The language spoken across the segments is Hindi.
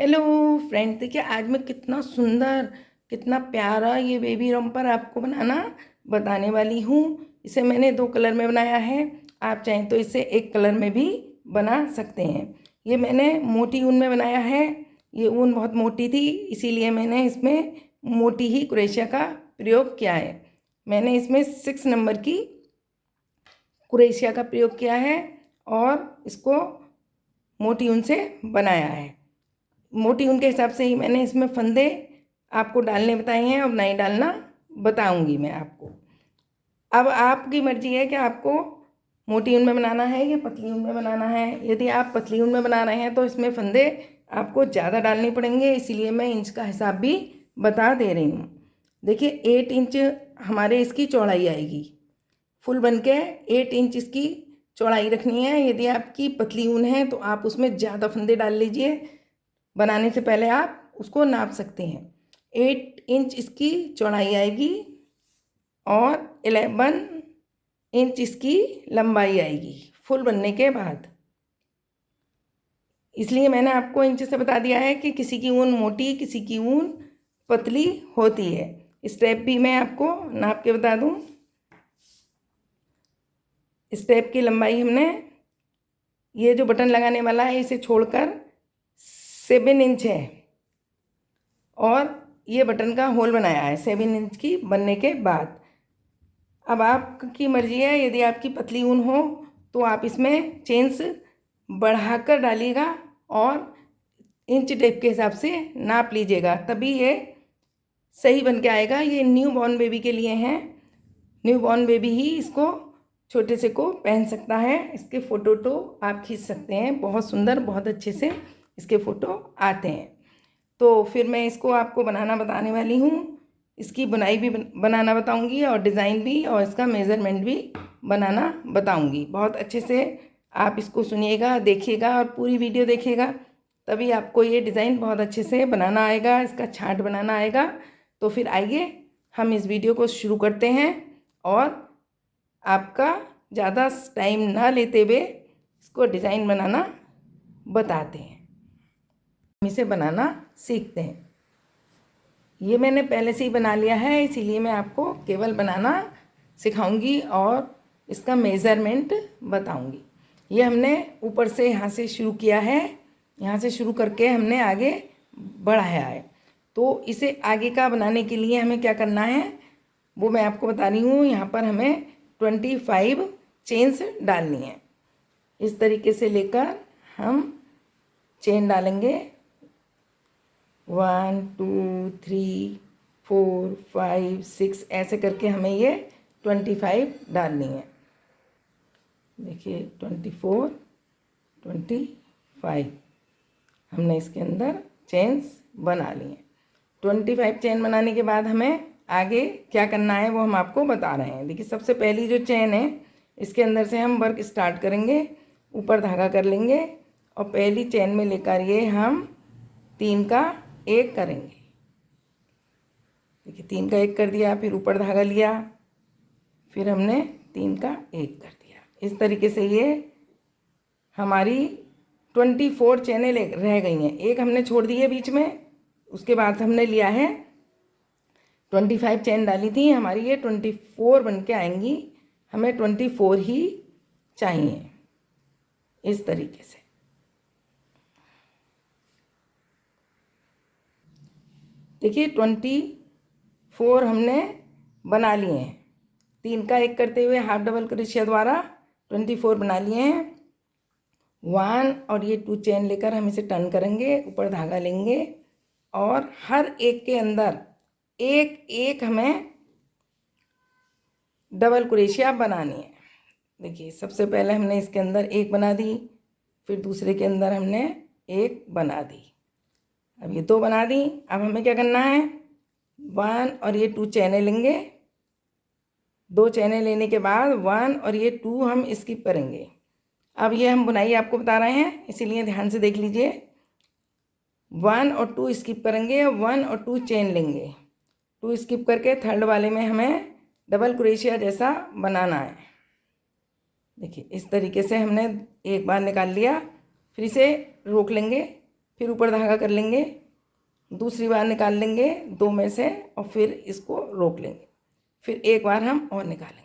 हेलो फ्रेंड, देखिए आज मैं कितना सुंदर, कितना प्यारा ये बेबी रम्पर आपको बनाना बताने वाली हूँ। इसे मैंने 2 कलर में बनाया है। आप चाहें तो इसे 1 कलर में भी बना सकते हैं। ये मैंने मोटी ऊन में बनाया है। ये ऊन बहुत मोटी थी, इसीलिए मैंने इसमें मोटी ही क्रोशिया का प्रयोग किया है। मैंने इसमें 6 नंबर की क्रोशिया का प्रयोग किया है और इसको मोटी ऊन से बनाया है। मोटी ऊन के हिसाब से ही मैंने इसमें फंदे आपको डालने बताए हैं और नहीं डालना बताऊंगी मैं आपको। अब आपकी मर्जी है कि आपको मोटी ऊन में बनाना है या पतली ऊन में बनाना है। यदि आप पतली ऊन में बना रहे हैं तो इसमें फंदे आपको ज़्यादा डालने पड़ेंगे, इसीलिए मैं इंच का हिसाब भी बता दे रही हूँ। देखिए 8 इंच हमारे इसकी चौड़ाई आएगी। फुल बन के 8 इंच इसकी चौड़ाई रखनी है। यदि आपकी पतली ऊन है तो आप उसमें ज़्यादा फंदे डाल लीजिए। बनाने से पहले आप उसको नाप सकते हैं। 8 इंच इसकी चौड़ाई आएगी और 11 इंच इसकी लंबाई आएगी फुल बनने के बाद। इसलिए मैंने आपको इंच से बता दिया है कि किसी की ऊन मोटी, किसी की ऊन पतली होती है। स्टेप भी मैं आपको नाप के बता दूं। स्टेप की लंबाई हमने, ये जो बटन लगाने वाला है इसे छोड़कर 7 इंच है और ये बटन का होल बनाया है 7 इंच की बनने के बाद। अब आपकी मर्जी है, यदि आपकी पतली ऊन हो तो आप इसमें चेन्स बढ़ाकर डालिएगा और इंच टेप के हिसाब से नाप लीजिएगा, तभी ये सही बन के आएगा। ये न्यू बॉर्न बेबी के लिए हैं। न्यू बॉर्न बेबी ही इसको, छोटे से को पहन सकता है। इसके फ़ोटो तो आप खींच सकते हैं, बहुत सुंदर, बहुत अच्छे से इसके फ़ोटो आते हैं। तो फिर मैं इसको आपको बनाना बताने वाली हूँ। इसकी बुनाई भी बनाना बताऊँगी और डिज़ाइन भी, और इसका मेज़रमेंट भी बनाना बताऊँगी। बहुत अच्छे से आप इसको सुनिएगा, देखिएगा और पूरी वीडियो देखिएगा, तभी आपको ये डिज़ाइन बहुत अच्छे से बनाना आएगा, इसका छांट बनाना आएगा। तो फिर आइए हम इस वीडियो को शुरू करते हैं और आपका ज़्यादा टाइम ना लेते हुए इसको डिज़ाइन बनाना बताते हैं। हम इसे बनाना सीखते हैं। ये मैंने पहले से ही बना लिया है, इसीलिए मैं आपको केवल बनाना सिखाऊंगी और इसका मेज़रमेंट बताऊंगी। ये हमने ऊपर से यहाँ से शुरू किया है, यहाँ से शुरू करके हमने आगे बढ़ाया है। तो इसे आगे का बनाने के लिए हमें क्या करना है वो मैं आपको बता रही हूँ। यहाँ पर हमें 25 चेन्स डालनी है। इस तरीके से लेकर हम चेन डालेंगे 1 2 3 4 5 6, ऐसे करके हमें ये 25 डालनी है। देखिए 24 25 हमने इसके अंदर चेन्स बना ली हैं। 25 चेन बनाने के बाद हमें आगे क्या करना है वो हम आपको बता रहे हैं। देखिए सबसे पहली जो चेन है इसके अंदर से हम वर्क स्टार्ट करेंगे, ऊपर धागा कर लेंगे और पहली चेन में लेकर ये हम 3 का 1 करेंगे। देखिए 3 का 1 कर दिया, फिर ऊपर धागा लिया, फिर हमने 3 का 1 कर दिया। इस तरीके से ये हमारी 24 चेनें रह गई हैं। एक हमने छोड़ दी है बीच में, उसके बाद हमने लिया है 25 चेन डाली थी हमारी, ये 24 बन के आएंगी। हमें 24 ही चाहिए। इस तरीके से देखिए 24 हमने बना लिए हैं। 3 का 1 करते हुए हाफ डबल क्रोशिया द्वारा 24 बना लिए हैं। 1 और ये 2 चेन लेकर हम इसे टर्न करेंगे, ऊपर धागा लेंगे और हर एक के अंदर एक एक हमें डबल क्रोशिया बनानी है। देखिए सबसे पहले हमने इसके अंदर 1 बना दी, फिर दूसरे के अंदर हमने 1 बना दी, अब ये 2 बना दी। अब हमें क्या करना है, 1 और ये 2 चैने लेंगे। 2 चैने लेने के बाद 1 और ये 2 हम स्किप करेंगे। अब ये हम बुनाई आपको बता रहे हैं, इसीलिए ध्यान से देख लीजिए। 1 और 2 स्किप करेंगे, 1 और 2 चेन लेंगे, 2 स्किप करके थर्ड वाले में हमें डबल क्रोशिया जैसा बनाना है। देखिए इस तरीके से हमने एक बार निकाल लिया, फिर इसे रोक लेंगे फिर ऊपर धागा कर लेंगे, दूसरी बार निकाल लेंगे 2 में से और फिर इसको रोक लेंगे, फिर एक बार हम और निकालेंगे।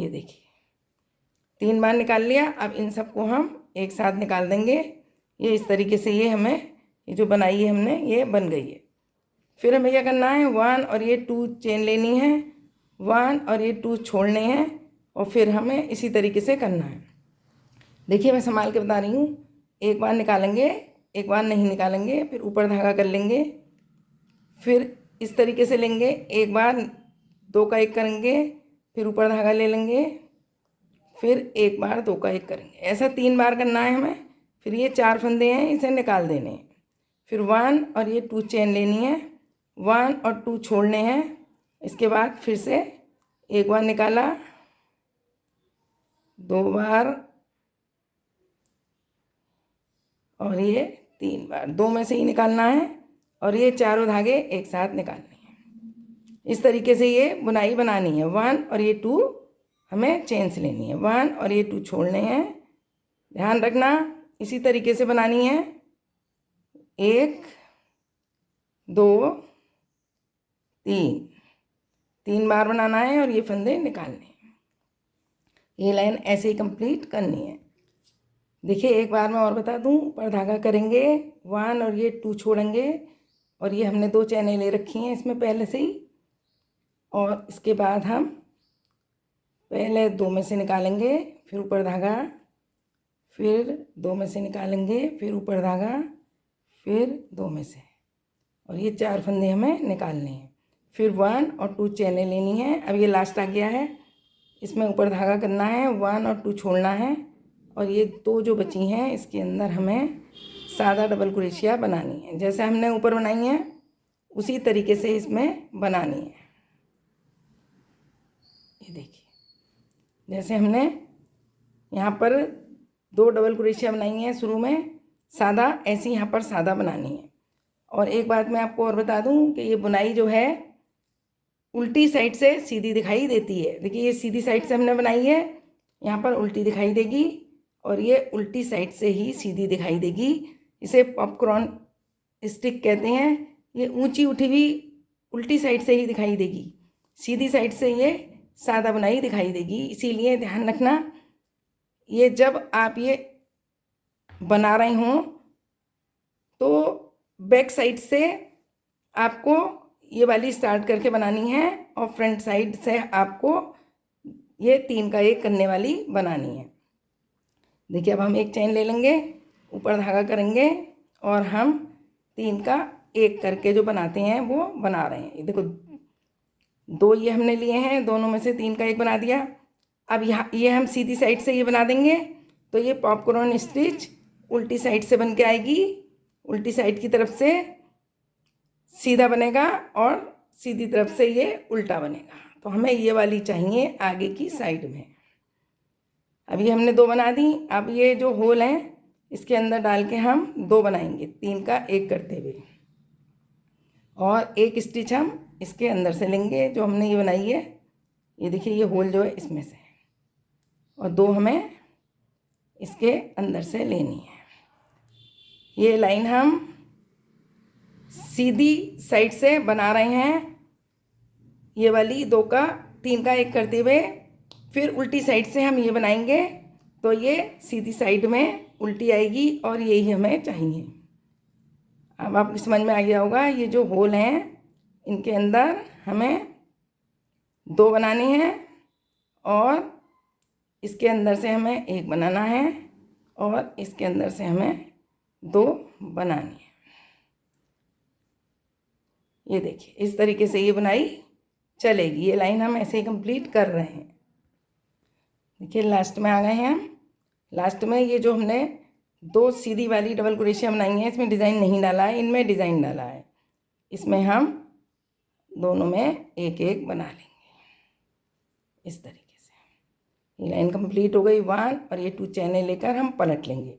ये देखिए 3 बार निकाल लिया। अब इन सबको हम एक साथ निकाल देंगे। ये इस तरीके से ये हमें ये जो बनाई है हमने ये बन गई है। फिर हमें क्या करना है, 1 और ये 2 चेन लेनी है, 1 और ये 2 छोड़ने हैं और फिर हमें इसी तरीके से करना है। देखिए मैं संभाल के बता रही हूँ। एक बार निकालेंगे, एक बार नहीं निकालेंगे, फिर ऊपर धागा कर लेंगे, फिर इस तरीके से लेंगे, एक बार 2 का 1 करेंगे, फिर ऊपर धागा ले लेंगे, फिर एक बार 2 का 1 करेंगे। ऐसा 3 बार करना है हमें। फिर ये 4 फंदे हैं, इसे निकाल देने हैं। फिर 1 और ये 2 चेन लेनी है, 1 और 2 छोड़ने हैं। इसके बाद फिर से एक बार निकाला, 2 बार और ये 3 बार, 2 में से ही निकालना है और ये चारों धागे एक साथ निकालने हैं। इस तरीके से ये बुनाई बनानी है। 1 और ये 2 हमें चेन्स लेनी है, 1 और ये 2 छोड़ने हैं। ध्यान रखना इसी तरीके से बनानी है। 1 2 3 बार बनाना है और ये फंदे निकालने हैं। ये लाइन ऐसे ही कंप्लीट करनी है। देखिए एक बार मैं और बता दूं, ऊपर धागा करेंगे, 1 और ये 2 छोड़ेंगे और ये हमने 2 चैनें ले रखी हैं इसमें पहले से ही। और इसके बाद हम पहले 2 में से निकालेंगे, फिर ऊपर धागा, फिर 2 में से निकालेंगे, फिर ऊपर धागा, फिर 2 में से, और ये 4 फंदे हमें निकालने हैं। फिर 1 और 2 चैनें लेनी है। अब ये लास्ट आ गया है, इसमें ऊपर धागा करना है, 1 और 2 छोड़ना है और ये 2 जो बची हैं इसके अंदर हमें सादा डबल क्रोशिया बनानी है। जैसे हमने ऊपर बनाई है उसी तरीके से इसमें बनानी है। ये देखिए जैसे हमने यहाँ पर 2 डबल क्रोशिया बनाई हैं शुरू में सादा, ऐसे यहाँ पर सादा बनानी है। और एक बात मैं आपको और बता दूँ कि ये बुनाई जो है उल्टी साइड से सीधी दिखाई देती है। देखिए ये सीधी साइड से हमने बनाई है, यहाँ पर उल्टी दिखाई देगी और ये उल्टी साइड से ही सीधी दिखाई देगी। इसे पॉपकॉर्न स्टिक कहते हैं। ये ऊंची उठी हुई उल्टी साइड से ही दिखाई देगी, सीधी साइड से ये सादा बुनाई दिखाई देगी। इसीलिए ध्यान रखना, ये जब आप ये बना रहे हों तो बैक साइड से आपको ये वाली स्टार्ट करके बनानी है और फ्रंट साइड से आपको ये 3 का 1 करने वाली बनानी है। देखिए अब हम एक चेन ले लेंगे, ऊपर धागा करेंगे और हम 3 का 1 करके जो बनाते हैं वो बना रहे हैं। देखो 2 ये हमने लिए हैं, दोनों में से 3 का 1 बना दिया। अब यहाँ ये हम सीधी साइड से ये बना देंगे तो ये पॉपकॉर्न स्टिच उल्टी साइड से बन के आएगी। उल्टी साइड की तरफ से सीधा बनेगा और सीधी तरफ से ये उल्टा बनेगा। तो हमें ये वाली चाहिए आगे की साइड में। अब ये हमने 2 बना दी। अब ये जो होल हैं इसके अंदर डाल के हम 2 बनाएंगे 3 का 1 करते हुए, और एक स्टिच हम इसके अंदर से लेंगे जो हमने ये बनाई है। ये देखिए ये होल जो है इसमें से, और 2 हमें इसके अंदर से लेनी है। ये लाइन हम सीधी साइड से बना रहे हैं, ये वाली 2 का 3 का 1 करते हुए, फिर उल्टी साइड से हम ये बनाएंगे तो ये सीधी साइड में उल्टी आएगी और यही हमें चाहिए। अब आपको समझ में आ गया होगा। ये जो होल हैं इनके अंदर हमें 2 बनाने हैं और इसके अंदर से हमें 1 बनाना है और इसके अंदर से हमें 2 बनानी है। ये देखिए इस तरीके से ये बुनाई चलेगी। ये लाइन हम ऐसे ही कंप्लीट कर रहे हैं। देखिए लास्ट में आ गए हैं हम। लास्ट में ये जो हमने 2 सीधी वाली डबल क्रोशिया बनाई है इसमें डिज़ाइन नहीं डाला है, इनमें डिज़ाइन डाला है। इसमें हम दोनों में 1-1 बना लेंगे इस तरीके से। ये लाइन कंप्लीट हो गई। 1 और ये 2 चैने लेकर हम पलट लेंगे।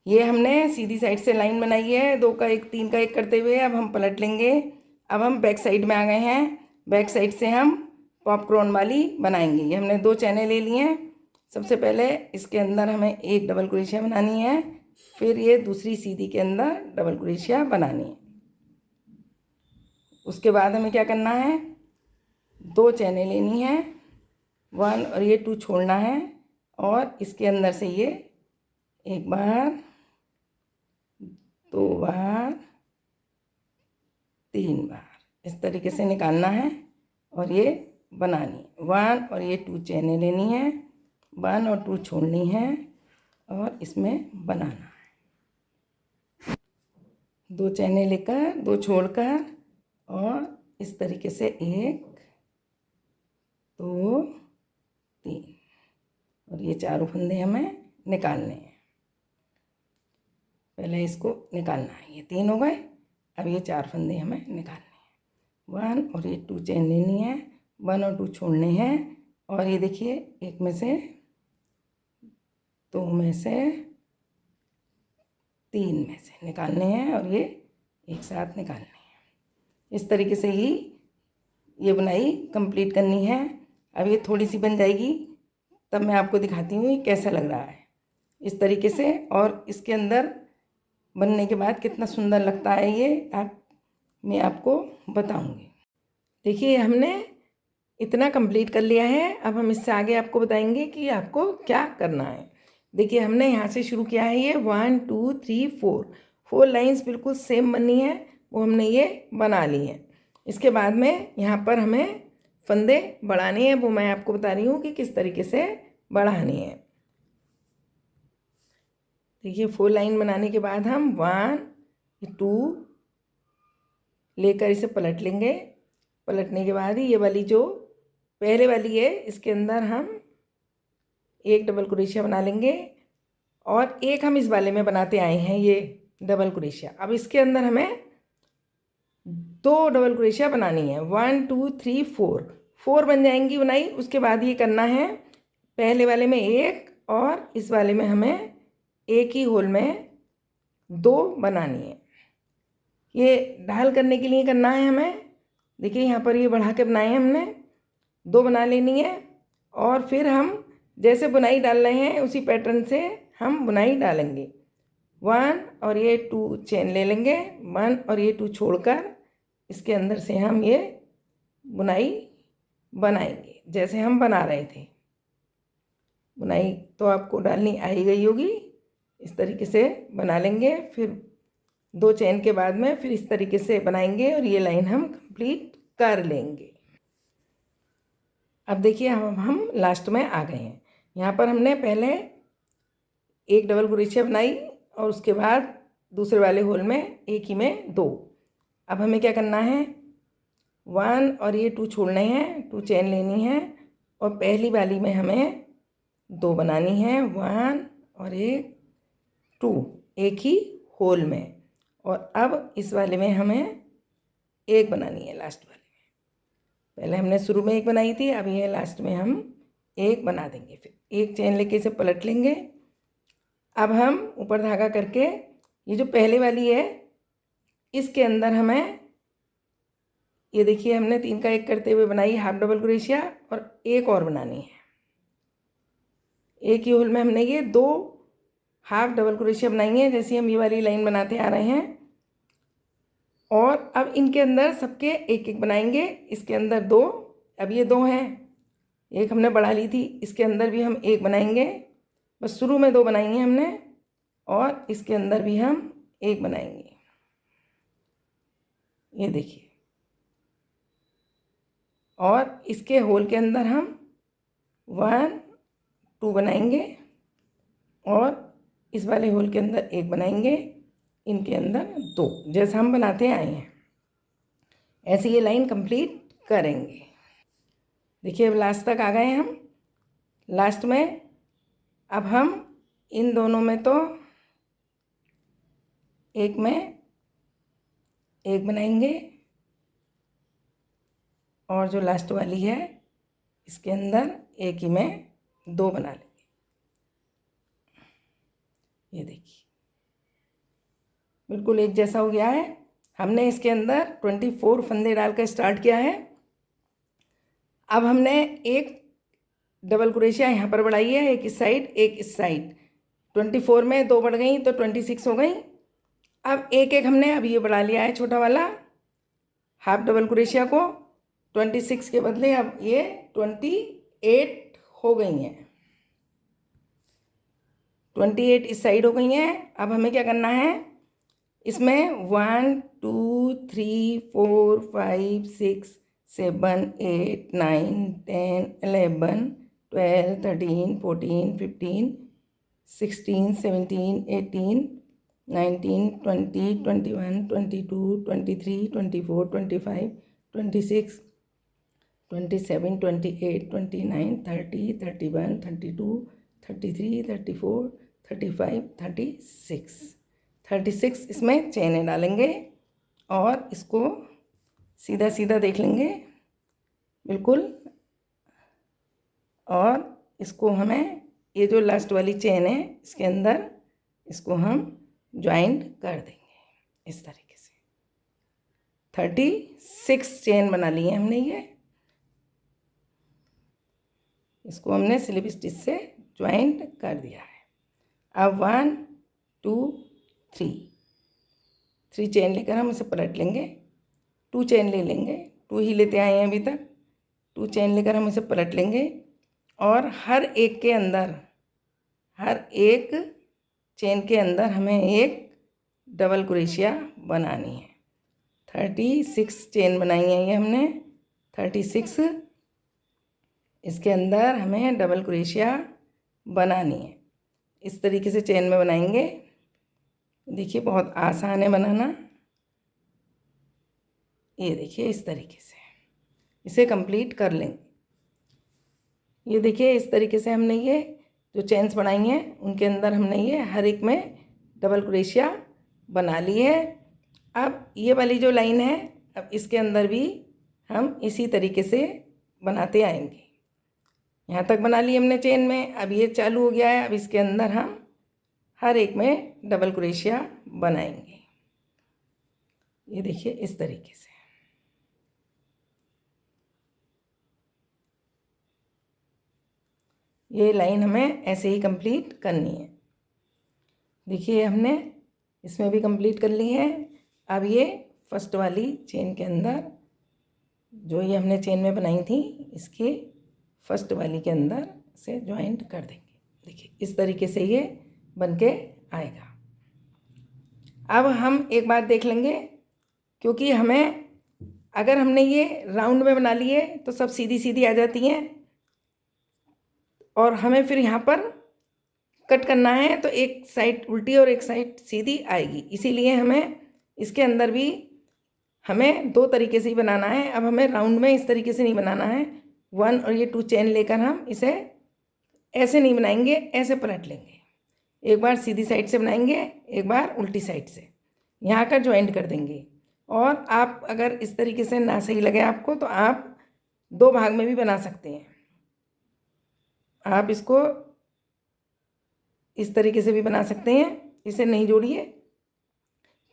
ये हमने सीधी साइड से लाइन बनाई है 2 का 1 3 का 1 करते हुए। अब हम पलट लेंगे। अब हम बैक साइड में आ गए हैं। बैक साइड से हम पॉपकॉर्न वाली बनाएंगे। ये हमने 2 चैने ले लिए हैं। सबसे पहले इसके अंदर हमें 1 डबल क्रोशिया बनानी है, फिर ये दूसरी सीधी के अंदर डबल क्रोशिया बनानी है। उसके बाद हमें क्या करना है, 2 चैनें लेनी है, 1 और ये 2 छोड़ना है और इसके अंदर से ये एक बार, 2 बार, 3 बार इस तरीके से निकालना है और ये बनानी है। 1 और ये 2 चैनें लेनी है, 1 और 2 छोड़नी है और इसमें बनाना है। 2 चैनें लेकर, 2 छोड़कर और इस तरीके से 1, 2, 3 और ये चारों फंदे हमें निकालने हैं। पहले इसको निकालना है, ये 3 हो गए। अब ये 4 फंदे हमें निकालने हैं। 1 और ये 2 चैन लेनी है, 1 और 2 छोड़ने हैं और ये देखिए 1 में से, 2 में से, 3 में से निकालने हैं और ये एक साथ निकालने हैं। इस तरीके से ही ये बुनाई कंप्लीट करनी है। अब ये थोड़ी सी बन जाएगी तब मैं आपको दिखाती हूँ ये कैसा लग रहा है इस तरीके से, और इसके अंदर बनने के बाद कितना सुंदर लगता है ये मैं आपको बताऊंगी। देखिए हमने इतना कंप्लीट कर लिया है। अब हम इससे आगे आपको बताएंगे कि आपको क्या करना है। देखिए हमने यहाँ से शुरू किया है, ये 1 2 3 4 लाइंस बिल्कुल सेम बनी है, वो हमने ये बना ली है। इसके बाद में यहाँ पर हमें फंदे बढ़ाने हैं, वो मैं आपको बता रही हूँ कि किस तरीके से बढ़ानी है। देखिए 4 लाइन बनाने के बाद हम 1 2 लेकर इसे पलट लेंगे। पलटने के बाद ही ये वाली जो पहले वाली है इसके अंदर हम एक डबल क्रोशिया बना लेंगे और एक हम इस वाले में बनाते आए हैं ये डबल क्रोशिया। अब इसके अंदर हमें 2 डबल क्रोशिया बनानी है। 1 2 3 4 बन जाएंगी बुनाई। उसके बाद ये करना है, पहले वाले में 1 और इस वाले में हमें एक ही होल में 2 बनानी है। ये ढाल करने के लिए करना है हमें। देखिए यहाँ पर ये बढ़ा के बनाए हैं हमने, 2 बना लेनी है और फिर हम जैसे बुनाई डाल रहे हैं उसी पैटर्न से हम बुनाई डालेंगे। 1 और ये 2 चेन ले लेंगे, 1 और ये 2 छोड़कर इसके अंदर से हम ये बुनाई बनाएंगे जैसे हम बना रहे थे। बुनाई तो आपको डालनी आई गई होगी, इस तरीके से बना लेंगे। फिर 2 चेन के बाद में फिर इस तरीके से बनाएंगे और ये लाइन हम कंप्लीट कर लेंगे। अब देखिए हम लास्ट में आ गए हैं। यहाँ पर हमने पहले एक डबल क्रोशिया बनाई और उसके बाद दूसरे वाले होल में एक ही में 2। अब हमें क्या करना है, 1 और ये 2 छोड़ने हैं, 2 चेन लेनी है और पहली वाली में हमें 2 बनानी है, 1 और 2 एक ही होल में। और अब इस वाले में हमें 1 बनानी है लास्ट वाले में। पहले हमने शुरू में 1 बनाई थी, अब ये लास्ट में हम 1 बना देंगे। फिर 1 चेन लेके इसे पलट लेंगे। अब हम ऊपर धागा करके ये जो पहले वाली है इसके अंदर हमें, ये देखिए हमने 3 का 1 करते हुए बनाई हाफ डबल क्रोशिया और 1 और बनानी है। एक ही होल में हमने ये 2 हाफ डबल क्रोशिया बनाई है जैसे हम ये वाली लाइन बनाते आ रहे हैं। और अब इनके अंदर सबके 1 1 बनाएंगे। इसके अंदर 2, अब ये 2 हैं, एक हमने बढ़ा ली थी, इसके अंदर भी हम 1 बनाएंगे। बस शुरू में 2 बनाई हैं हमने और इसके अंदर भी हम 1 बनाएंगे। ये देखिए, और इसके होल के अंदर हम 1 2 बनाएंगे और इस वाले होल के अंदर 1 बनाएंगे, इनके अंदर 2, जैसा हम बनाते आए हैं ऐसे ये लाइन कंप्लीट करेंगे। देखिए अब लास्ट तक आ गए हैं हम। लास्ट में अब हम इन दोनों में तो एक में 1 बनाएंगे और जो लास्ट वाली है इसके अंदर एक ही में 2 बना लेंगे। ये देखिए बिल्कुल एक जैसा हो गया है। हमने इसके अंदर 24 फंदे डालकर स्टार्ट किया है। अब हमने एक डबल क्रोशिया यहाँ पर बढ़ाई है, एक इस साइड एक इस साइड, 24 में 2 बढ़ गई तो 26 हो गई। अब एक एक हमने अब ये बढ़ा लिया है छोटा वाला हाफ डबल क्रोशिया को, 26 के बदले अब ये 28 हो गई हैं। 28 इस साइड हो गई हैं। अब हमें क्या करना है, इसमें 1 2 3 4 5 6 7 8 9 10 11 12 13 14 15 16 17 18 19 20 21 22 23 24 25 26 27 28 29 30 31 32 33 34 35 36 इसमें चेनें डालेंगे और इसको सीधा सीधा देख लेंगे बिल्कुल। और इसको हमें ये जो लास्ट वाली चेन है इसके अंदर इसको हम ज्वाइंट कर देंगे इस तरीके से। 36 चेन बना ली है हमने। ये इसको हमने स्लिप स्टिच से ज्वाइंट कर दिया है। अब 1 2 3 चेन लेकर हम इसे पलट लेंगे। 2 चेन ले लेंगे, 2 ही लेते आए हैं अभी तक। 2 चेन लेकर हम इसे पलट लेंगे और हर एक के अंदर, हर एक चेन के अंदर हमें एक डबल क्रोशिया बनानी है। 36 चेन बनाई है ये हमने। 36 इसके अंदर हमें डबल क्रोशिया बनानी है। इस तरीके से चेन में बनाएंगे। देखिए बहुत आसान है बनाना। ये देखिए इस तरीके से इसे कंप्लीट कर लेंगे। ये देखिए इस तरीके से हमने ये जो चेन्स बनाई हैं उनके अंदर हमने ये हर एक में डबल क्रोशिया बना ली है। अब ये वाली जो लाइन है अब इसके अंदर भी हम इसी तरीके से बनाते आएंगे। यहाँ तक बना ली हमने चेन में। अब ये चालू हो गया है। अब इसके अंदर हम हर एक में डबल क्रोशिया बनाएंगे। ये देखिए इस तरीके से। ये लाइन हमें ऐसे ही कंप्लीट करनी है। देखिए हमने इसमें भी कंप्लीट कर ली है। अब ये फर्स्ट वाली चेन के अंदर जो ये हमने चेन में बनाई थी इसके फर्स्ट वाली के अंदर से ज्वाइंट कर देंगे। देखिए इस तरीके से ये बन के आएगा। अब हम एक बात देख लेंगे, क्योंकि हमें अगर हमने ये राउंड में बना लिए तो सब सीधी सीधी आ जाती हैं और हमें फिर यहाँ पर कट करना है तो एक साइड उल्टी और एक साइड सीधी आएगी। इसीलिए हमें इसके अंदर भी हमें 2 तरीके से ही बनाना है। अब हमें राउंड में इस तरीके से नहीं बनाना है। 1 और ये 2 चेन लेकर हम इसे ऐसे नहीं बनाएंगे, ऐसे पलट लेंगे। एक बार सीधी साइड से बनाएंगे, एक बार उल्टी साइड से यहाँ का ज्वाइंट कर देंगे। और आप अगर इस तरीके से ना सही लगे आपको तो आप 2 भाग में भी बना सकते हैं। आप इसको इस तरीके से भी बना सकते हैं। इसे नहीं जोड़िए,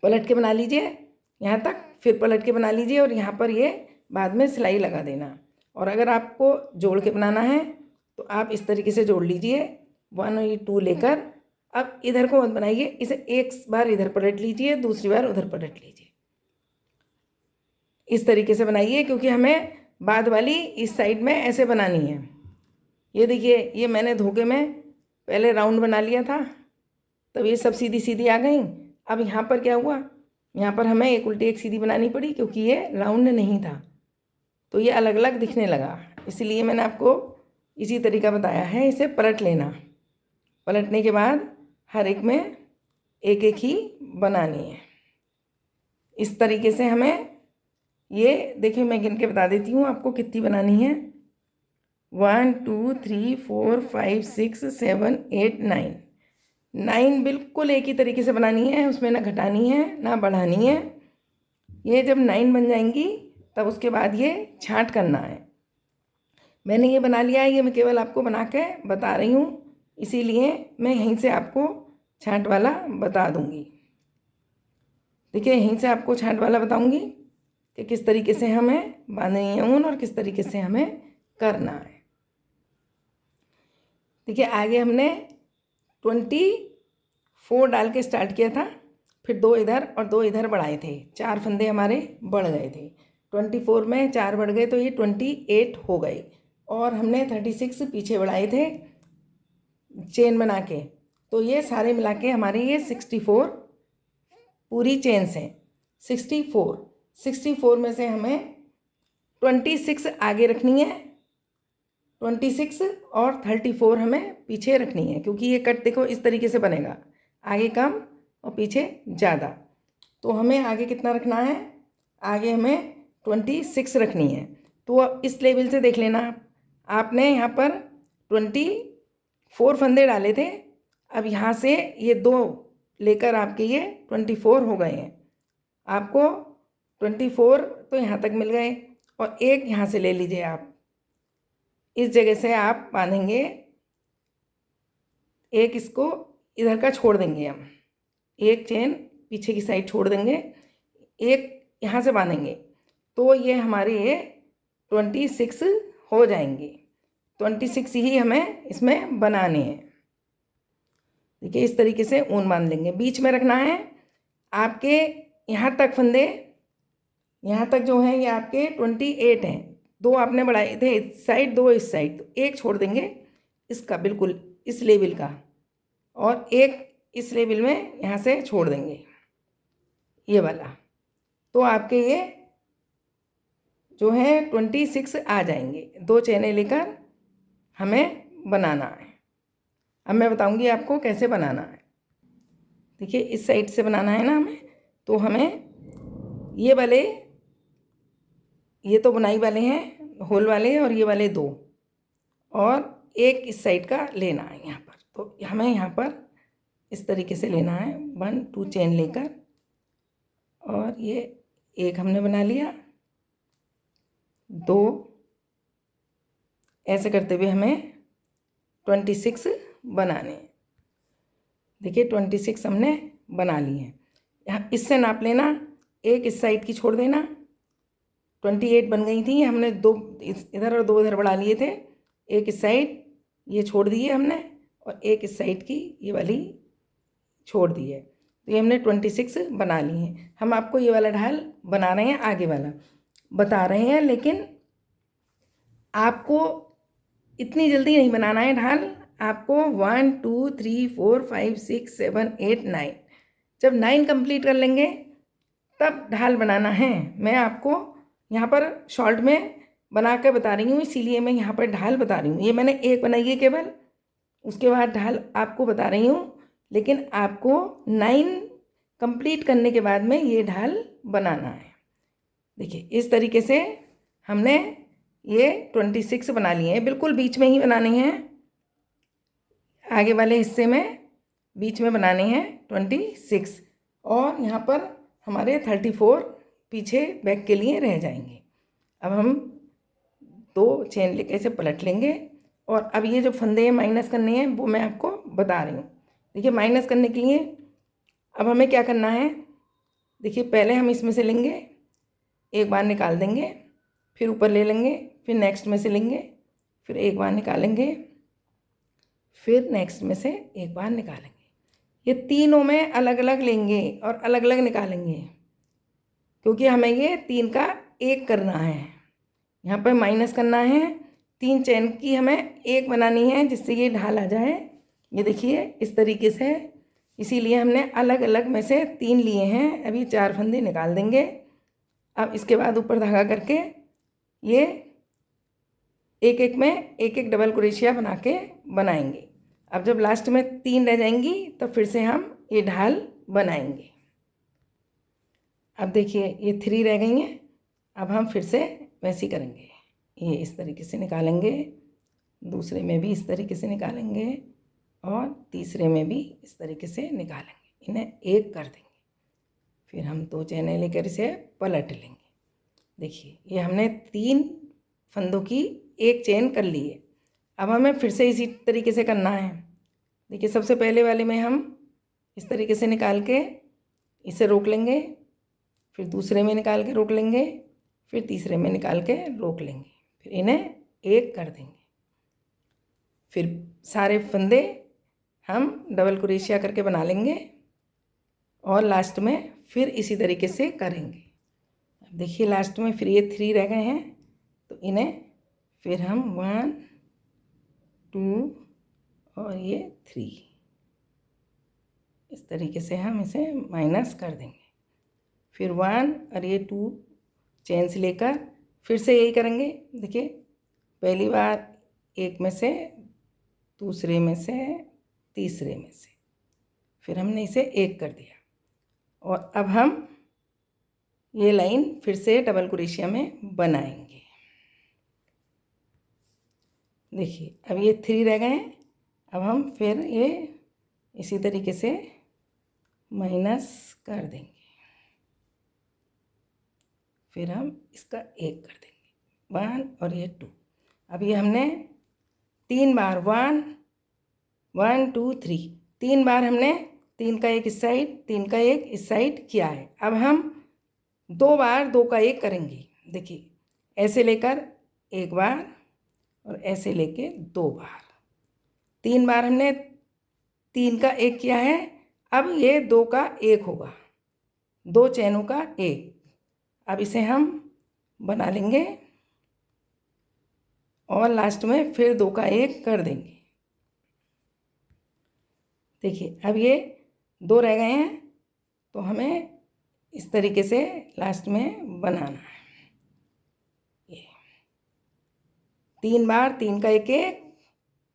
पलट के बना लीजिए यहाँ तक, फिर पलट के बना लीजिए और यहाँ पर ये बाद में सिलाई लगा देना। और अगर आपको जोड़ के बनाना है तो आप इस तरीके से जोड़ लीजिए 1 और 2 लेकर। अब इधर को मत बनाइए, इसे एक बार इधर पलट लीजिए, दूसरी बार उधर पलट लीजिए। इस तरीके से बनाइए, क्योंकि हमें बाद वाली इस साइड में ऐसे बनानी है। ये देखिए ये मैंने धोखे में पहले राउंड बना लिया था, तब ये सब सीधी सीधी आ गई। अब यहाँ पर क्या हुआ, यहाँ पर हमें एक उल्टी एक सीधी बनानी पड़ी, क्योंकि ये राउंड नहीं था तो ये अलग अलग दिखने लगा। इसलिए मैंने आपको इसी तरीका बताया है। इसे पलट लेना, पलटने के बाद हर एक में एक एक ही बनानी है। इस तरीके से हमें ये देखिए मैं गिन के बता देती हूँ आपको कितनी बनानी है। 1 2 3 4 5 6 7 8 9 बिल्कुल एक ही तरीके से बनानी है, उसमें ना घटानी है ना बढ़ानी है। ये जब 9 बन जाएंगी तब उसके बाद ये छांट करना है। मैंने ये बना लिया है, ये मैं केवल आपको बना के बता रही हूँ, इसीलिए मैं यहीं से आपको छांट वाला बता दूँगी। देखिए यहीं से आपको छांट वाला बताऊँगी कि किस तरीके से हमें बांधनी है ऊन और किस तरीके से हमें करना है। देखिए आगे हमने 24 डाल के स्टार्ट किया था, फिर 2 इधर और 2 इधर बढ़ाए थे, 4 फंदे हमारे बढ़ गए थे। 24 में 4 बढ़ गए तो ये 28 हो गए, और हमने 36 पीछे बढ़ाए थे चेन बना के, तो ये सारे मिला के हमारे ये 64 पूरी चेन से 64 में से हमें 26 आगे रखनी है, 26 और 34 हमें पीछे रखनी है, क्योंकि ये कट देखो इस तरीके से बनेगा, आगे कम और पीछे ज़्यादा। तो हमें आगे कितना रखना है, आगे हमें 26 रखनी है। तो इस लेवल से देख लेना, आपने यहाँ पर 24 फंदे डाले थे, अब यहाँ से ये 2 लेकर आपके ये 24 हो गए हैं। आपको 24 तो यहाँ तक मिल गए, और एक यहाँ से ले लीजिए आप, इस जगह से आप बांधेंगे, एक इसको इधर का छोड़ देंगे हम, एक चेन पीछे की साइड छोड़ देंगे, एक यहाँ से बांधेंगे, तो ये हमारे ये 26 हो जाएंगे। 26 ही हमें इसमें बनाने हैं। देखिए इस तरीके से ऊन बांध लेंगे, बीच में रखना है आपके यहाँ तक फंदे, यहाँ तक जो है ये आपके 28 हैं, 2 आपने बढ़ाए थे इस साइड, 2 इस साइड, तो एक छोड़ देंगे इसका बिल्कुल इस लेवल का, और एक इस लेवल में यहाँ से छोड़ देंगे ये वाला, तो आपके ये जो है 26 आ जाएंगे। 2 चेनें लेकर हमें बनाना है। अब मैं बताऊंगी आपको कैसे बनाना है। देखिए इस साइड से बनाना है ना हमें, तो हमें ये वाले, ये तो बुनाई वाले हैं होल वाले, और ये वाले 2, और एक इस साइड का लेना है यहाँ पर। तो हमें यहाँ पर इस तरीके से लेना है, 1 2 चेन लेकर, और ये एक हमने बना लिया, 2 ऐसे करते हुए हमें 26 बनाने हैं। देखिए 26 हमने बना लिए हैं। यहाँ इससे नाप लेना, एक इस साइड की छोड़ देना, 28 बन गई थी, हमने 2 इधर और 2 इधर बढ़ा लिए थे, एक इस साइड ये छोड़ दिए हमने, और एक इस साइड की ये वाली छोड़ दी है, तो ये हमने 26 बना लिए हैं। हम आपको ये वाला ढाल बना रहे हैं, आगे वाला बता रहे हैं, लेकिन आपको इतनी जल्दी नहीं बनाना है ढाल, आपको 1 2 3 4 5 6 7 8 9, जब 9 कंप्लीट कर लेंगे तब ढाल बनाना है। मैं आपको यहाँ पर शॉर्ट में बना कर बता रही हूँ, इसीलिए मैं यहाँ पर ढाल बता रही हूँ। ये मैंने एक बनाई है केवल, उसके बाद ढाल आपको बता रही हूँ, लेकिन आपको 9 कंप्लीट करने के बाद में ये ढाल बनाना है। देखिए इस तरीके से हमने ये 26 बना लिए हैं, बिल्कुल बीच में ही बनाने हैं, आगे वाले हिस्से में बीच में बनाने हैं 26, और यहाँ पर हमारे 34 पीछे बैक के लिए रह जाएंगे। अब हम 2 चेन लेके ऐसे पलट लेंगे, और अब ये जो फंदे माइनस करने हैं वो मैं आपको बता रही हूँ। देखिए माइनस करने के लिए अब हमें क्या करना है, देखिए पहले हम इसमें से लेंगे, एक बार निकाल देंगे, फिर ऊपर ले लेंगे, फिर नेक्स्ट में से लेंगे, फिर एक बार निकालेंगे, फिर नेक्स्ट में से एक बार निकालेंगे। ये तीनों में अलग अलग लेंगे और अलग अलग निकालेंगे, क्योंकि हमें ये 3 का 1 करना है। यहाँ पर माइनस करना है, 3 चेन की हमें 1 बनानी है, जिससे ये ढाल आ जाए। ये देखिए इस तरीके से, इसीलिए हमने अलग अलग में से 3 लिए हैं। अभी 4 फंदे निकाल देंगे। अब इसके बाद ऊपर धागा करके ये एक एक में एक एक डबल क्रोशिया बना के बनाएंगे। अब जब लास्ट में 3 रह जाएंगी तो फिर से हम ये ढाल बनाएंगे। अब देखिए ये 3 रह गई हैं, अब हम फिर से वैसे ही करेंगे। ये इस तरीके से निकालेंगे, दूसरे में भी इस तरीके से निकालेंगे, और तीसरे में भी इस तरीके से निकालेंगे। इन्हें 1 कर देंगे, फिर हम 2 चैनें लेकर इसे पलट लेंगे। देखिए ये हमने 3 फंदों की 1 चेन कर ली है। अब हमें फिर से इसी तरीके से करना है। देखिए सबसे पहले वाले में हम इस तरीके से निकाल के इसे रोक लेंगे, फिर दूसरे में निकाल के रोक लेंगे, फिर तीसरे में निकाल के रोक लेंगे, फिर इन्हें 1 कर देंगे। फिर सारे फंदे हम डबल क्रोशिया करके बना लेंगे और लास्ट में फिर इसी तरीके से करेंगे। अब देखिए लास्ट में फिर ये 3 रह गए हैं, तो इन्हें फिर हम 1 2 और ये 3 इस तरीके से हम इसे माइनस कर देंगे। फिर 1 और ये 2 चेन से लेकर फिर से यही करेंगे। देखिए पहली बार एक में से, दूसरे में से, तीसरे में से, फिर हमने इसे एक कर दिया और अब हम ये लाइन फिर से डबल क्रोशिया में बनाएंगे। देखिए अब ये 3 रह गए हैं, अब हम फिर ये इसी तरीके से माइनस कर देंगे। फिर हम इसका एक कर देंगे 1 और ये 2। अब ये हमने 3 बार 1 1 2 3 3 बार हमने 3 का एक इस साइड, 3 का एक इस साइड किया है। अब हम 2 बार 2 का एक करेंगे। देखिए ऐसे लेकर एक बार और ऐसे लेके 2 बार, 3 बार हमने 3 का एक किया है। अब ये 2 का एक होगा, 2 चैनों का एक। अब इसे हम बना लेंगे और लास्ट में फिर 2 का एक कर देंगे। देखिए अब ये 2 रह गए हैं, तो हमें इस तरीके से लास्ट में बनाना है। ये 3 बार 3 का एक एक,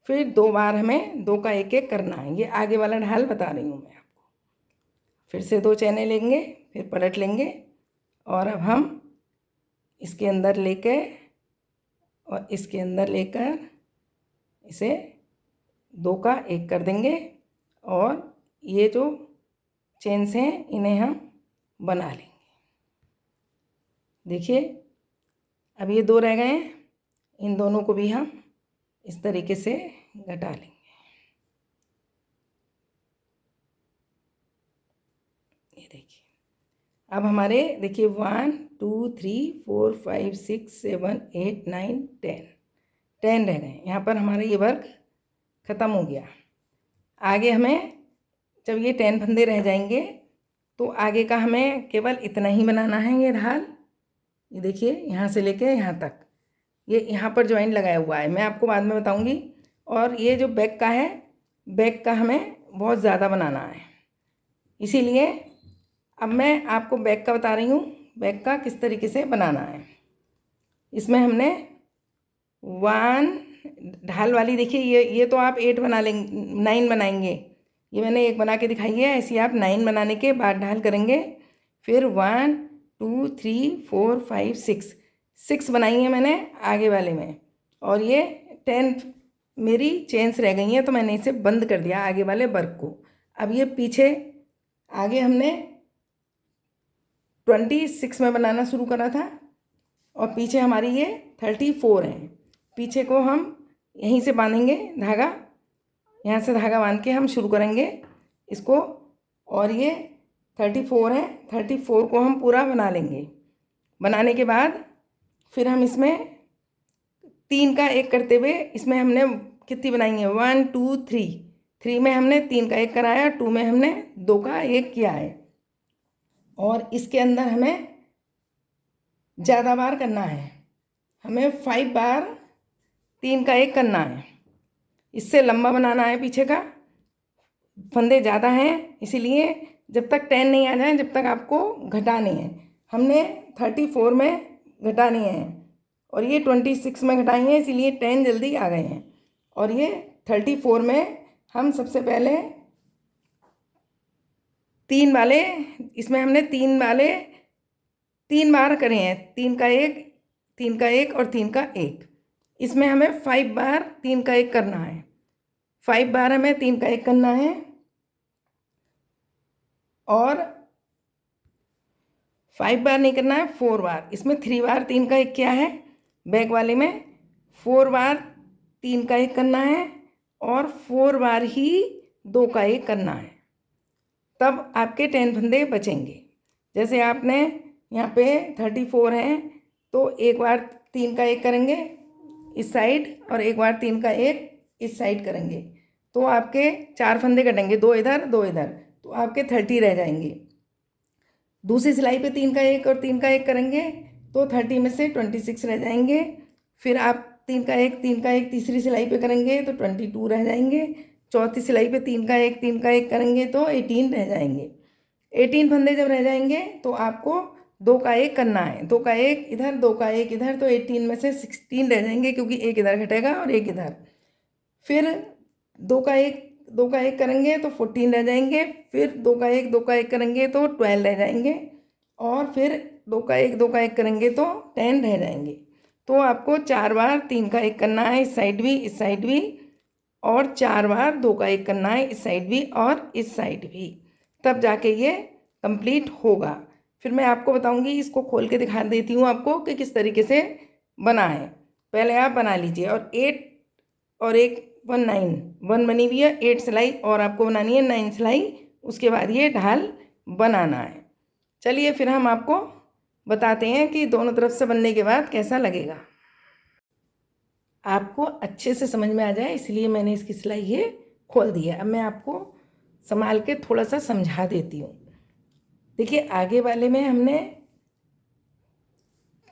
फिर 2 बार हमें 2 का एक एक करना है। ये आगे वाला ढाल बता रही हूँ मैं आपको। फिर से 2 चैने लेंगे, फिर पलट लेंगे और अब हम इसके अंदर लेके और इसके अंदर लेकर इसे 2 का एक कर देंगे और ये जो चेन्स हैं इन्हें हम बना लेंगे। देखिए अब ये 2 रह गए हैं, इन दोनों को भी हम इस तरीके से घटा लेंगे। ये देखिए अब हमारे देखिए 1 2 3 4 5 6 7 8 9 10 रह गए। यहाँ पर हमारा ये वर्क ख़त्म हो गया। आगे हमें जब ये 10 फंदे रह जाएंगे तो आगे का हमें केवल इतना ही बनाना है। ये ढाल ये देखिए यहाँ से लेके यहाँ तक, ये यहाँ पर जॉइंट लगाया हुआ है, मैं आपको बाद में बताऊँगी। और ये जो बैक का है, बैक का हमें बहुत ज़्यादा बनाना है, इसीलिए अब मैं आपको बैक का बता रही हूँ, बैक का किस तरीके से बनाना है। इसमें हमने 1 ढाल वाली देखिए, ये तो आप 8 बना लेंगे, 9 बनाएंगे। ये मैंने एक बना के दिखाई है, ऐसे आप 9 बनाने के बाद ढाल करेंगे। फिर 1 2 3 4 5 6 बनाई है मैंने आगे वाले में, और ये 10 मेरी चेन्स रह गई हैं, तो मैंने इसे बंद कर दिया आगे वाले वर्क को। अब ये पीछे आगे हमने 26 में बनाना शुरू करा था और पीछे हमारी ये 34 है। पीछे को हम यहीं से बांधेंगे धागा, यहाँ से धागा बांध के हम शुरू करेंगे इसको, और ये 34 है, 34 को हम पूरा बना लेंगे। बनाने के बाद फिर हम इसमें 3 का एक करते हुए इसमें हमने कितनी बनाई है 1 2 3 में हमने 3 का एक कराया, 2 में हमने 2 का एक किया है। और इसके अंदर हमें ज़्यादा बार करना है, हमें 5 बार 3 का एक करना है। इससे लंबा बनाना है, पीछे का फंदे ज़्यादा हैं, इसीलिए जब तक 10 नहीं आ जाए जब तक आपको घटाने हैं। हमने 34 में घटानी है और ये 26 में घटाई हैं, इसीलिए 10 जल्दी आ गए हैं। और ये 34 में हम सबसे पहले 3 वाले, इसमें हमने 3 वाले 3 बार करे हैं, 3 का एक 3 का एक और 3 का एक। इसमें हमें 5 बार 3 का एक करना है, 5 बार हमें 3 का एक करना है। और 5 बार नहीं करना है, 4 बार। इसमें 3 बार 3 का एक किया है बैक वाले में, 4 बार 3 का एक करना है और 4 बार ही 2 का एक करना है, तब आपके 10 फंदे बचेंगे। जैसे आपने यहाँ पे 34 हैं तो एक बार 3 का एक करेंगे इस साइड और एक बार 3 का एक इस साइड करेंगे, तो आपके 4 फंदे कटेंगे, 2 इधर 2 इधर, तो आपके 30 रह जाएंगे। दूसरी सिलाई पे 3 का 1 और 3 का 1 करेंगे तो 30 में से 26 रह जाएंगे। फिर आप 3 का 1 3 का 1 तीसरी सिलाई पे करेंगे तो 22 रह जाएंगे। चौथी सिलाई पे 3 का 1 3 का 1 करेंगे तो 18 रह जाएंगे। 18 फंदे जब रह जाएंगे तो आपको 2 का 1 करना है, 2 का 1 इधर 2 का 1 इधर, तो 18 में से 16 रह जाएंगे क्योंकि एक इधर घटेगा और एक इधर। फिर 2 का 1 करेंगे तो 14 रह जाएंगे। फिर 2 का 1 करेंगे तो 12 रह जाएंगे। और फिर 2 का 1 करेंगे तो 10 रह जाएंगे। तो आपको 4 बार 3 का 1 करना है, इस साइड भी इस साइड भी, और 4 बार 2 का 1 करना है, इस साइड भी और इस साइड भी, तब जाके ये कंप्लीट होगा। फिर मैं आपको बताऊंगी, इसको खोल के दिखा देती हूँ आपको कि किस तरीके से बना है। पहले आप बना लीजिए। और 8 और 1 9 1 बनी हुई है, 8 सिलाई और आपको बनानी है 9 सिलाई। उसके बाद ये ढाल बनाना है। चलिए फिर हम आपको बताते हैं कि दोनों तरफ से बनने के बाद कैसा लगेगा। आपको अच्छे से समझ में आ जाए इसलिए मैंने इसकी सिलाई ये खोल दी है। अब मैं आपको संभाल के थोड़ा सा समझा देती हूँ। देखिए, आगे वाले में हमने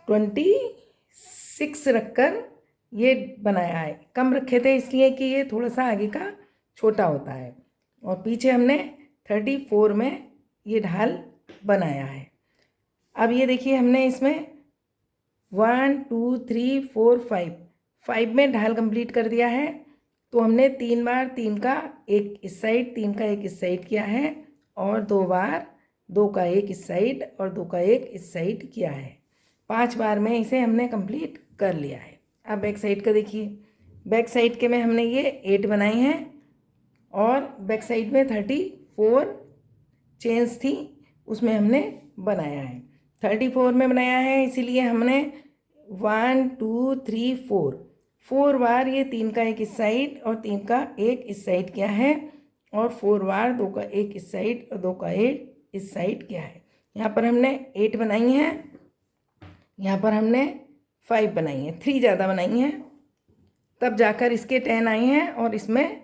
26 रखकर ये बनाया है। कम रखे थे इसलिए कि ये थोड़ा सा आगे का छोटा होता है। और पीछे हमने 34 में ये ढाल बनाया है। अब ये देखिए, हमने इसमें 1 2 3 4 5 में ढाल कंप्लीट कर दिया है। तो हमने 3 बार 3 का 1 इस साइड, 3 का 1 इस साइड किया है, और 2 बार 2 का 1 इस साइड और 2 का 1 इस साइड किया है। 5 बार में इसे हमने कंप्लीट कर लिया है। अब बैक साइड का देखिए, बैक साइड के में हमने ये 8 बनाई हैं और बैक साइड में 34 चेन्स थी, उसमें हमने बनाया है। 34 में बनाया है इसीलिए हमने 1 2 3 4 बार ये 3 का 1 इस साइड और 3 का 1 इस साइड किया है, और 4 बार 2 का 1 इस साइड और 2 का 1 इस साइड किया है। यहाँ पर हमने 8 बनाई हैं, यहाँ पर हमने 5 बनाई हैं, 3 ज़्यादा बनाई हैं, तब जाकर इसके 10 आई हैं। और इसमें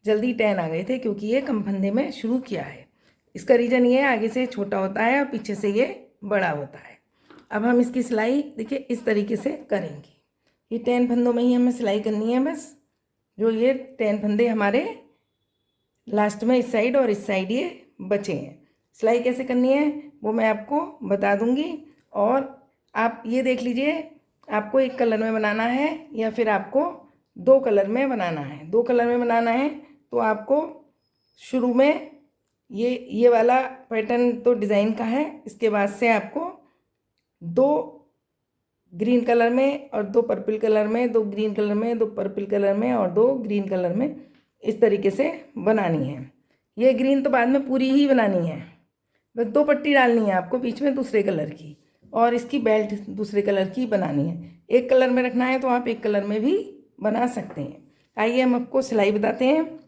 जल्दी 10 आ गए थे क्योंकि ये कम फंदे में शुरू किया है। इसका रीज़न ये है, आगे से छोटा होता है और पीछे से ये बड़ा होता है। अब हम इसकी सिलाई देखिए इस तरीके से करेंगे। ये 10 फंदों में ही हमें सिलाई करनी है बस। जो ये 10 फंदे हमारे लास्ट में इस साइड और इस साइड ये बचे हैं। सिलाई कैसे करनी है वो मैं आपको बता दूंगी। और आप ये देख लीजिए, आपको एक कलर में बनाना है या फिर आपको 2 कलर में बनाना है। 2 कलर में बनाना है तो आपको शुरू में ये वाला पैटर्न तो डिज़ाइन का है, इसके बाद से आपको 2 ग्रीन कलर में और 2 पर्पल कलर में, 2 ग्रीन कलर में, 2 पर्पल कलर में और 2 ग्रीन कलर में इस तरीके से बनानी है। ये ग्रीन तो बाद में पूरी ही बनानी है, बस 2 पट्टी डालनी है आपको बीच में दूसरे कलर की, और इसकी बेल्ट दूसरे कलर की बनानी है। एक कलर में रखना है तो आप एक कलर में भी बना सकते हैं। आइए हम आपको सिलाई बताते हैं।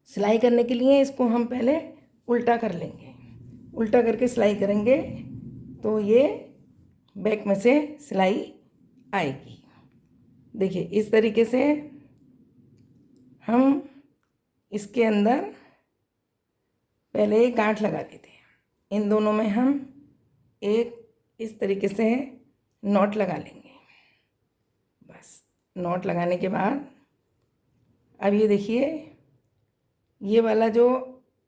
सिलाई करने के लिए इसको हम पहले उल्टा कर लेंगे। उल्टा करके सिलाई करेंगे तो ये बैक में से सिलाई आएगी। देखिए इस तरीके से हम इसके अंदर पहले एक गांठ लगा लेते हैं। इन दोनों में हम एक इस तरीके से नॉट लगा लेंगे। बस नॉट लगाने के बाद अब ये देखिए, ये वाला जो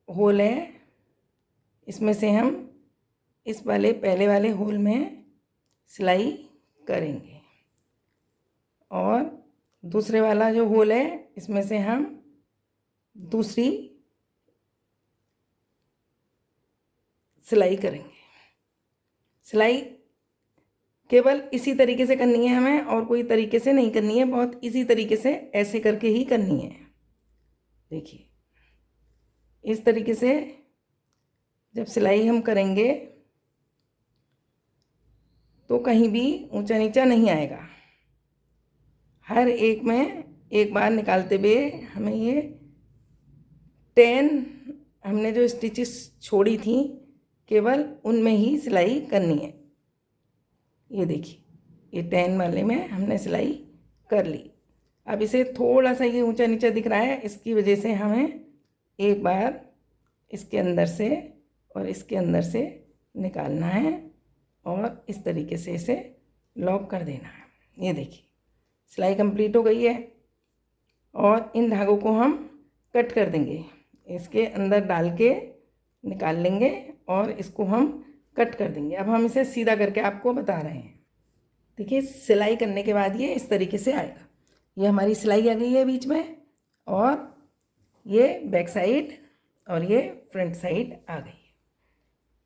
होल है इसमें से हम इस वाले पहले वाले होल में सिलाई करेंगे, और दूसरे वाला जो होल है इसमें से हम दूसरी सिलाई करेंगे। सिलाई केवल इसी तरीके से करनी है हमें, और कोई तरीके से नहीं करनी है, बहुत इसी तरीके से ऐसे करके ही करनी है। देखिए इस तरीके से जब सिलाई हम करेंगे तो कहीं भी ऊंचा नीचा नहीं आएगा। हर एक में एक बार निकालते हुए हमें ये 10 हमने जो स्टिचेस छोड़ी थी केवल उनमें ही सिलाई करनी है। ये देखिए ये 10 वाले में हमने सिलाई कर ली। अब इसे थोड़ा सा ये ऊंचा नीचा दिख रहा है, इसकी वजह से हमें एक बार इसके अंदर से और इसके अंदर से निकालना है और इस तरीके से इसे लॉक कर देना है। ये देखिए सिलाई कंप्लीट हो गई है और इन धागों को हम कट कर देंगे, इसके अंदर डाल के निकाल लेंगे और इसको हम कट कर देंगे। अब हम इसे सीधा करके आपको बता रहे हैं। देखिए सिलाई करने के बाद ये इस तरीके से आएगा। ये हमारी सिलाई आ गई है बीच में और ये बैक साइड और ये फ्रंट साइड आ गई है।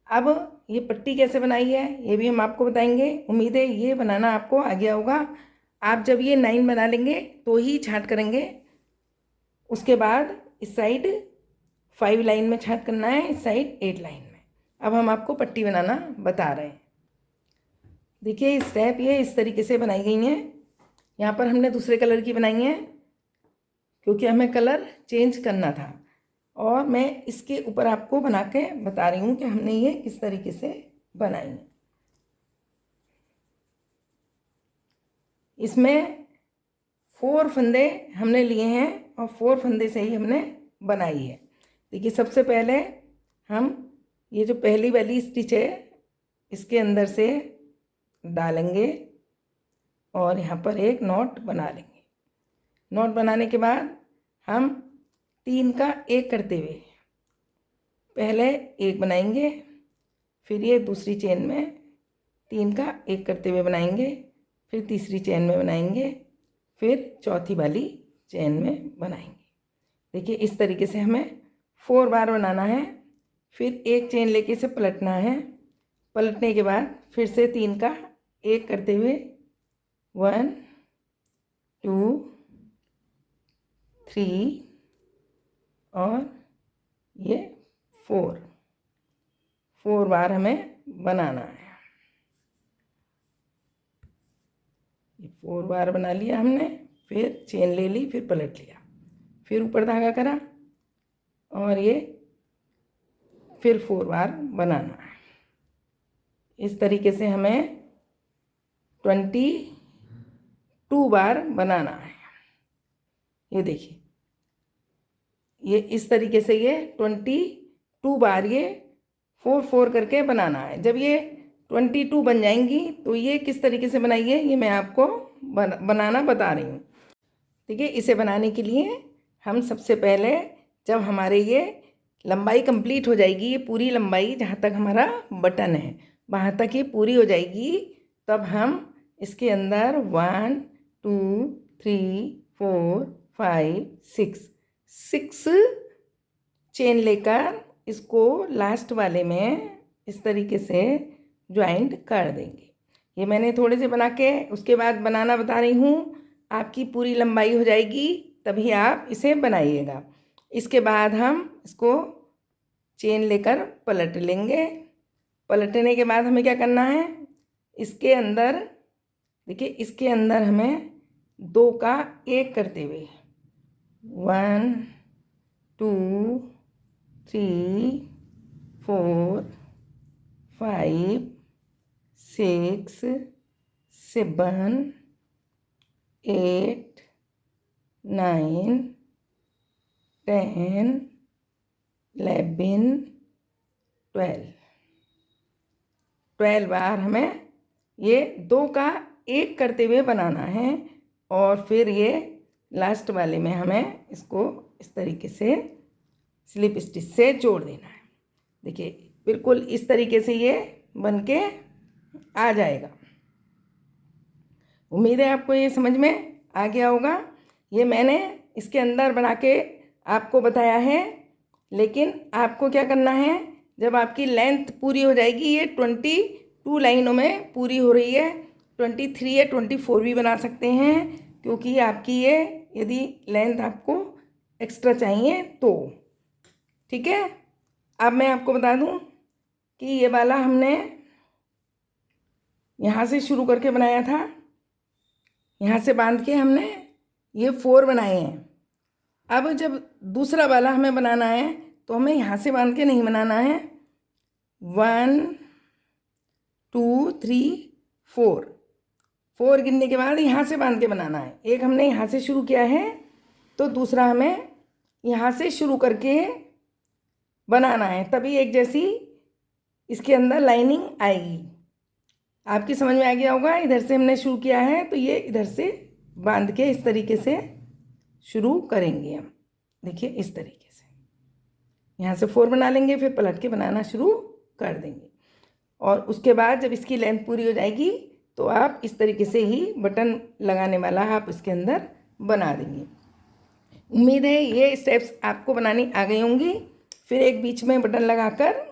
अब ये पट्टी कैसे बनाई है ये भी हम आपको बताएंगे। उम्मीद है ये बनाना आपको आ गया होगा। आप जब ये 9 बना लेंगे तो ही छांट करेंगे, उसके बाद इस साइड 5 लाइन में छांट करना है, इस साइड 8 लाइन में। अब हम आपको पट्टी बनाना बता रहे हैं। देखिए स्टेप ये इस तरीके से बनाई गई हैं। यहाँ पर हमने दूसरे कलर की बनाई हैं क्योंकि हमें कलर चेंज करना था और मैं इसके ऊपर आपको बना के बता रही हूँ कि हमने ये किस तरीके से बनाई है। इसमें 4 फंदे हमने लिए हैं और 4 फंदे से ही हमने बनाई है। देखिए सबसे पहले हम ये जो पहली वाली स्टिच है इसके अंदर से डालेंगे और यहाँ पर एक नॉट बना लेंगे। नॉट बनाने के बाद हम 3 का 1 करते हुए पहले 1 बनाएंगे, फिर ये दूसरी चेन में 3 का 1 करते हुए बनाएंगे, फिर तीसरी चेन में बनाएंगे, फिर चौथी वाली चेन में बनाएंगे। देखिए इस तरीके से हमें 4 बार बनाना है। फिर एक चेन लेके इसे पलटना है, पलटने के बाद फिर से 3 का 1 करते हुए 1 2 3 और ये 4 बार हमें बनाना है। ये 4 बार बना लिया हमने, फिर चेन ले ली, फिर पलट लिया, फिर ऊपर धागा करा और ये फिर 4 बार बनाना है। इस तरीके से हमें 22 बार बनाना है। ये देखिए ये इस तरीके से ये 22 बार ये 4 करके बनाना है। जब ये 22 बन जाएंगी तो ये किस तरीके से बनाइए ये मैं आपको बनाना बता रही हूँ। देखिए इसे बनाने के लिए हम सबसे पहले जब हमारे ये लंबाई कंप्लीट हो जाएगी, ये पूरी लंबाई जहाँ तक हमारा बटन है वहाँ तक ये पूरी हो जाएगी, तब हम इसके अंदर 1 2 3 4 5 6 चेन लेकर इसको लास्ट वाले में इस तरीके से ज्वाइंट कर देंगे। ये मैंने थोड़े से बना के उसके बाद बनाना बता रही हूँ। आपकी पूरी लंबाई हो जाएगी तभी आप इसे बनाइएगा। इसके बाद हम इसको चेन लेकर पलट लेंगे। पलटने के बाद हमें क्या करना है, इसके अंदर देखिए इसके अंदर हमें 2 का 1 करते हुए 1 2 3 4 5 6 7 8 9 10 11 12 बार हमें ये 2 का 1 करते हुए बनाना है और फिर ये लास्ट वाले में हमें इसको इस तरीके से स्लिप स्टिच से जोड़ देना है। देखिए बिल्कुल इस तरीके से ये बन के आ जाएगा। उम्मीद है आपको ये समझ में आ गया होगा। ये मैंने इसके अंदर बना के आपको बताया है, लेकिन आपको क्या करना है, जब आपकी लेंथ पूरी हो जाएगी, ये 22 लाइनों में पूरी हो रही है, 23 या 24 भी बना सकते हैं क्योंकि आपकी ये यदि लेंथ आपको एक्स्ट्रा चाहिए तो ठीक है। अब मैं आपको बता दूं कि ये वाला हमने यहाँ से शुरू करके बनाया था, यहाँ से बांध के हमने ये 4 बनाए हैं। अब जब दूसरा वाला हमें बनाना है तो हमें यहाँ से बांध के नहीं बनाना है। 1 2 3 4 4 गिनने के बाद यहाँ से बांध के बनाना है। एक हमने यहाँ से शुरू किया है तो दूसरा हमें यहाँ से शुरू करके बनाना है, तभी एक जैसी इसके अंदर लाइनिंग आएगी। आपकी समझ में आ गया होगा। इधर से हमने शुरू किया है तो ये इधर से बांध के इस तरीके से शुरू करेंगे हम। देखिए इस तरीके से यहाँ से 4 बना लेंगे, फिर पलट के बनाना शुरू कर देंगे। और उसके बाद जब इसकी लेंथ पूरी हो जाएगी तो आप इस तरीके से ही बटन लगाने वाला आप इसके अंदर बना देंगे। उम्मीद है ये स्टेप्स आपको बनानी आ गई होंगी। फिर एक बीच में बटन लगाकर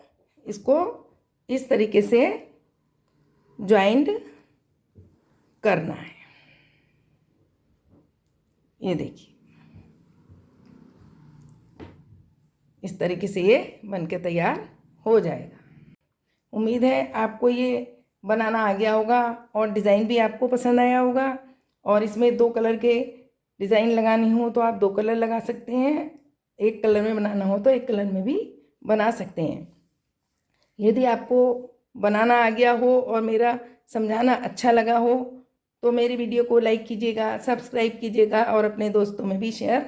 इसको इस तरीके से ज्वाइंट करना है। ये देखिए इस तरीके से ये बनके तैयार हो जाएगा। उम्मीद है आपको ये बनाना आ गया होगा और डिज़ाइन भी आपको पसंद आया होगा। और इसमें 2 कलर के डिज़ाइन लगानी हो तो आप 2 कलर लगा सकते हैं, एक कलर में बनाना हो तो एक कलर में भी बना सकते हैं। यदि आपको बनाना आ गया हो और मेरा समझाना अच्छा लगा हो तो मेरी वीडियो को लाइक कीजिएगा, सब्सक्राइब कीजिएगा और अपने दोस्तों में भी शेयर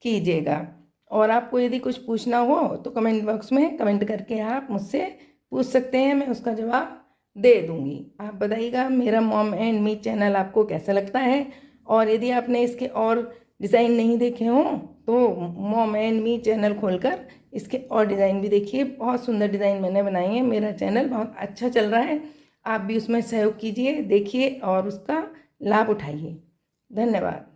कीजिएगा। और आपको यदि कुछ पूछना हो तो कमेंट बॉक्स में कमेंट करके आप मुझसे पूछ सकते हैं, मैं उसका जवाब दे दूँगी। आप बताइएगा मेरा मॉम एंड मी चैनल आपको कैसा लगता है। और यदि आपने इसके और डिज़ाइन नहीं देखे हों तो मॉम एंड मी चैनल खोलकर इसके और डिज़ाइन भी देखिए। बहुत सुंदर डिज़ाइन मैंने बनाई है। मेरा चैनल बहुत अच्छा चल रहा है, आप भी उसमें सहयोग कीजिए, देखिए और उसका लाभ उठाइए। धन्यवाद।